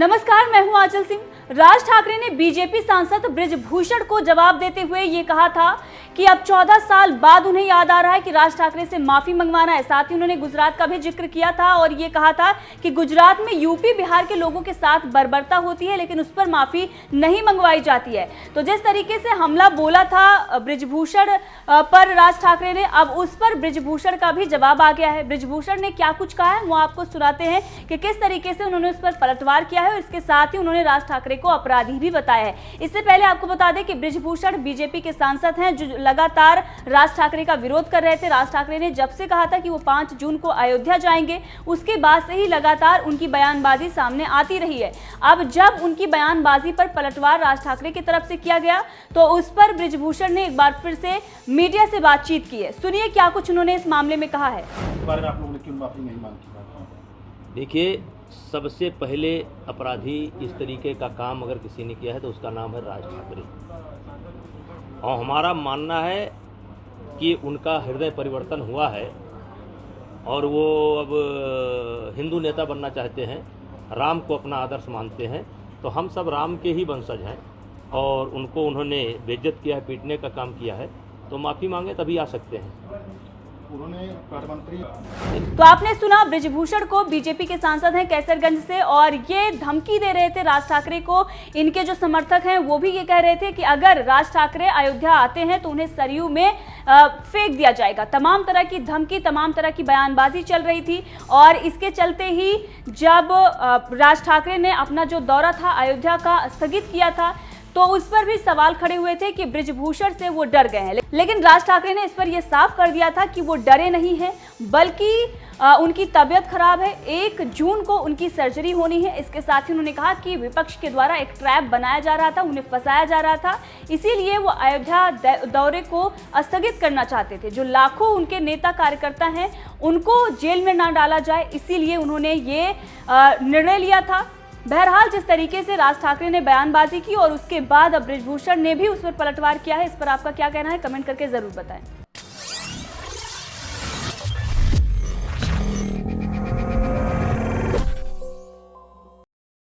नमस्कार, मैं हूं आंचल सिंह। राज ठाकरे ने बीजेपी सांसद बृजभूषण को जवाब देते हुए ये कहा था कि अब 14 साल बाद उन्हें याद आ रहा है कि राज ठाकरे से माफी मंगवाना है। साथ ही उन्होंने गुजरात का भी जिक्र किया था और ये कहा था कि गुजरात में यूपी बिहार के लोगों के साथ बर्बरता होती है, लेकिन उस पर माफी नहीं मंगवाई जाती है। तो जिस तरीके से हमला बोला था बृजभूषण पर राज ठाकरे ने, अब उस पर बृजभूषण का भी जवाब आ गया है। बृजभूषण ने क्या कुछ कहा है वो आपको सुनाते हैं कि किस तरीके से उन्होंने उस पर पलटवार किया है और इसके साथ ही उन्होंने राज ठाकरे को अपराधी भी बताया है। इससे पहले आपको बता दें कि बृजभूषण बीजेपी के सांसद हैं जो लगातार राज ठाकरे का विरोध कर रहे थे। राज ठाकरे ने जब से कहा था कि वो 5 जून को अयोध्या जाएंगे, उसके बाद से ही लगातार उनकी बयानबाजी सामने आती रही है। अब जब उनकी बयानबाजी पर पलटवार राज ठाकरे की तरफ से किया गया तो उस पर बृजभूषण ने एक बार फिर से मीडिया से बातचीत की है। सुनिए क्या कुछ उन्होंने इस मामले में कहा है। इस बारे में आप लोगों ने क्यों माफी नहीं मांगी? देखिए, सबसे पहले अपराधी इस तरीके का काम अगर किसी ने किया है तो उसका नाम है राज ठाकरे। और हमारा मानना है कि उनका हृदय परिवर्तन हुआ है और वो अब हिंदू नेता बनना चाहते हैं, राम को अपना आदर्श मानते हैं। तो हम सब राम के ही वंशज हैं और उनको उन्होंने बेइज्जत किया है, पीटने का काम किया है, तो माफ़ी मांगे तभी आ सकते हैं। उन्होंने प्रधानमंत्री तो आपने सुना, बृजभूषण को बीजेपी के सांसद हैं कैसरगंज से, और ये धमकी दे रहे थे राज ठाकरे को। इनके जो समर्थक हैं वो भी ये कह रहे थे कि अगर राज ठाकरे अयोध्या आते हैं तो उन्हें सरयू में फेंक दिया जाएगा। तमाम तरह की धमकी, तमाम तरह की बयानबाजी चल रही थी और इसके चलते ही जब राज ठाकरे ने अपना जो दौरा था अयोध्या का स्थगित किया था तो उस पर भी सवाल खड़े हुए थे कि बृजभूषण से वो डर गए हैं। लेकिन राज ठाकरे ने इस पर यह साफ कर दिया था कि वो डरे नहीं हैं, बल्कि उनकी तबीयत खराब है। 1 जून को उनकी सर्जरी होनी है। इसके साथ ही उन्होंने कहा कि विपक्ष के द्वारा एक ट्रैप बनाया जा रहा था, उन्हें फंसाया जा रहा था, इसीलिए वो अयोध्या दौरे को स्थगित करना चाहते थे। जो लाखों उनके नेता कार्यकर्ता हैं उनको जेल में ना डाला जाए, इसीलिए उन्होंने ये निर्णय लिया था। बहरहाल जिस तरीके से राज ठाकरे ने बयानबाजी की और उसके बाद अब बृजभूषण ने भी उस पर पलटवार किया है, इस पर आपका क्या कहना है कमेंट करके जरूर बताएं।